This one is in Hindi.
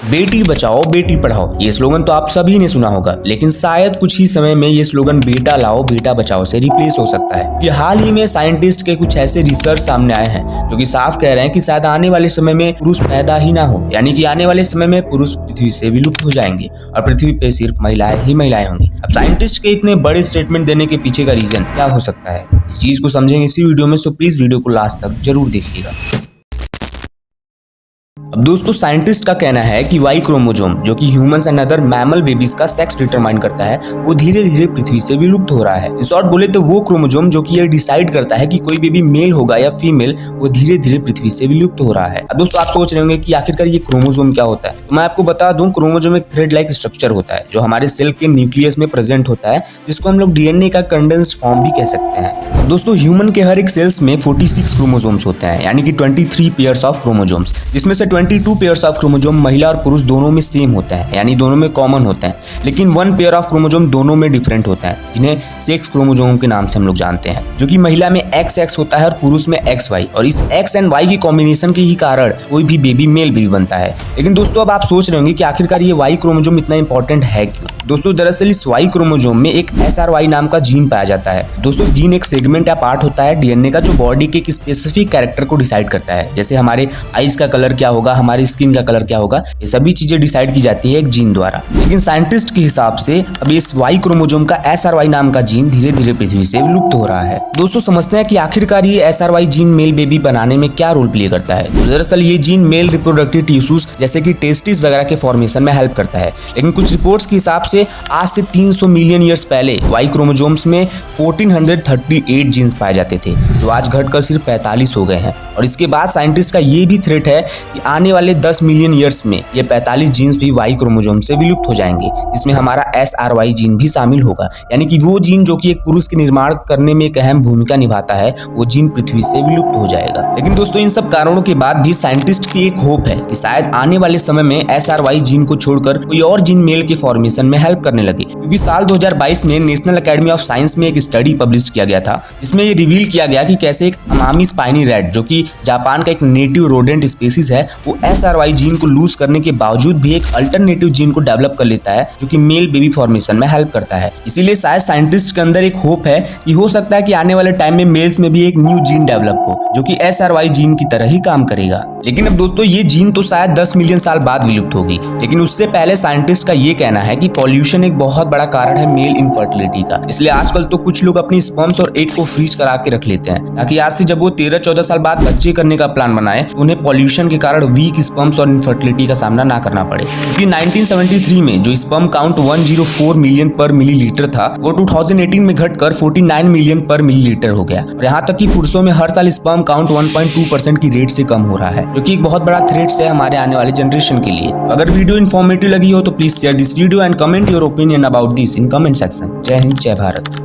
बेटी बचाओ बेटी पढ़ाओ ये स्लोगन तो आप सभी ने सुना होगा, लेकिन शायद कुछ ही समय में ये स्लोगन बेटा लाओ बेटा बचाओ से रिप्लेस हो सकता है। ये हाल ही में साइंटिस्ट के कुछ ऐसे रिसर्च सामने आए हैं जो कि साफ कह रहे हैं कि शायद आने वाले समय में पुरुष पैदा ही ना हो, यानी कि आने वाले समय में पुरुष पृथ्वी से विलुप्त हो जाएंगे और पृथ्वी पे सिर्फ महिलाएं ही महिलाएं होंगी। अब साइंटिस्ट के इतने बड़े स्टेटमेंट देने के पीछे का रीजन क्या हो सकता है, इस चीज को समझेंगे इसी वीडियो में, सो प्लीज वीडियो को लास्ट तक जरूर देखिएगा। अब दोस्तों साइंटिस्ट का कहना है कि वाई क्रोमोसोम जो कि humans and other mammal babies का सेक्स डिटरमाइन करता है वो धीरे धीरे पृथ्वी से विलुप्त हो रहा है। इन शॉर्ट बोले तो वो क्रोमोसोम जो कि ये डिसाइड करता है कि कोई बेबी मेल होगा या फीमेल, वो धीरे धीरे पृथ्वी से विलुप्त हो रहा है। अब दोस्तों आप सोच रहे होंगे कि आखिरकार ये क्रोमोसोम क्या होता है, तो मैं आपको बता दूं क्रोमोसोम एक थ्रेड लाइक स्ट्रक्चर होता है जो हमारे सेल के न्यूक्लियस में प्रेजेंट होता है, जिसको हम लोग डीएनए का कंडेंस्ड फॉर्म भी कह सकते हैं। दोस्तों ह्यूमन के हर एक सेल्स में 46 क्रोमोसोम्स होते हैं, यानी कि 23 पेयर्स ऑफ क्रोमोसोम्स, जिसमें से 22 पेयर्स ऑफ क्रोमोसोम महिला और पुरुष दोनों में सेम होता है, यानी दोनों में कॉमन होते हैं, लेकिन 1 पेयर ऑफ क्रोमोसोम दोनों में डिफरेंट होता है, जिन्हें सेक्स क्रोमोसोम के नाम से हम लोग जानते हैं, जो कि महिला में XX होता है और पुरुष में XY, और इस X एंड Y की कॉम्बिनेशन के ही कारण कोई भी बेबी मेल बेबी बनता है। लेकिन दोस्तों अब आप सोच रहे होंगे कि आखिरकार ये Y क्रोमोसोम इतना इंपॉर्टेंट है क्यों। दोस्तों दरअसल इस Y क्रोमोसोम में एक SRY नाम का जीन पाया जाता है। दोस्तों जीन एक सेगमेंट या पार्ट होता है डीएनए का जो बॉडी के एक स्पेसिफिक कैरेक्टर को डिसाइड करता है, जैसे हमारे आईज का कलर क्या होगा, हमारी स्किन का कलर क्या होगा, ये सभी चीजें डिसाइड की जाती है एक जीन द्वारा। लेकिन साइंटिस्ट के हिसाब से अब इस Y क्रोमोसोम का SRY नाम का जीन धीरे धीरे पृथ्वी से विलुप्त हो रहा है। दोस्तों समझते हैं कि आखिरकार ये SRY जीन मेल बेबी बनाने में क्या रोल प्ले करता है। तो दरअसल ये जीन मेल रिप्रोडक्टिव टिश्यूज जैसे कि टेस्टिस वगैरह के फॉर्मेशन में हेल्प करता है। लेकिन कुछ रिपोर्ट्स के हिसाब से आज से 300 मिलियन ईयर्स पहले Y क्रोमोसोम्स में 1438 जीन्स पाए जाते थे, तो आज घटकर सिर्फ 45 हो गए हैं। और इसके बाद साइंटिस्ट का ये भी थ्रेट है कि आने वाले 10 मिलियन ईयर्स में ये 45 जीन्स भी Y क्रोमोसोम से विलुप्त हो जाएंगे, जिसमें हमारा SRY जीन भी शामिल होगा, यानी कि वो जीन जो कि एक पुरुष के निर्माण करने में एक अहम भूमिका निभाता है, वो जीन पृथ्वी से विलुप्त हो जाएगा। लेकिन दोस्तों इन सब कारणों के बाद भी साइंटिस्ट की एक होप है कि शायद आने वाले समय में SRY जीन को छोड़कर कोई और जीन मेल के फॉर्मेशन में हेल्प करने लगे, क्योंकि साल 2022 में नेशनल एकेडमी ऑफ साइंस में एक स्टडी पब्लिश किया गया था, जिसमें ये रिवील किया गया कि कैसे एक अमामी स्पाइनी रैट जो कि जापान का एक नेटिव रोडेंट स्पीसीज है, वो SRY जीन को लूज करने के बावजूद भी एक अल्टरनेटिव जीन को डेवलप कर लेता है जो कि मेल बेबी फॉर्मेशन में हेल्प करता है। इसीलिए शायद साइंटिस्ट के अंदर एक होप है कि हो सकता है कि आने वाले टाइम में मेल्स में भी एक न्यू जीन डेवलप हो जो कि SRY जीन की तरह ही काम करेगा। लेकिन अब दोस्तों ये जीन तो शायद 10 मिलियन साल बाद विलुप्त होगी, लेकिन उससे पहले साइंटिस्ट का ये कहना है कि पॉल्यूशन एक बहुत बड़ा कारण है मेल इनफर्टिलिटी का। इसलिए आजकल तो कुछ लोग अपनी स्पर्म्स और एग को फ्रीज करा के रख लेते हैं, ताकि आज से जब वो 13-14 साल बाद बच्चे करने का प्लान बनाए तो उन्हें पॉल्यूशन के कारण वीक स्पर्म्स और इनफर्टिलिटी का सामना ना करना पड़े। क्योंकि 1973 में जो स्पर्म काउंट 104 मिलियन पर मिलीलीटर था, वो 2018 में घटकर 49 मिलियन पर मिलीलीटर हो गया। और यहाँ तक कि पुरुषों में हर साल स्पर्म काउंट 1.2% की रेट से कम हो रहा है, जो कि एक बहुत बड़ा थ्रेट है हमारे आने वाले जनरेशन के लिए। अगर वीडियो इन्फॉर्मेटिव लगी हो तो please share this video and comment your opinion about this in comment section. जय हिंद, जय भारत।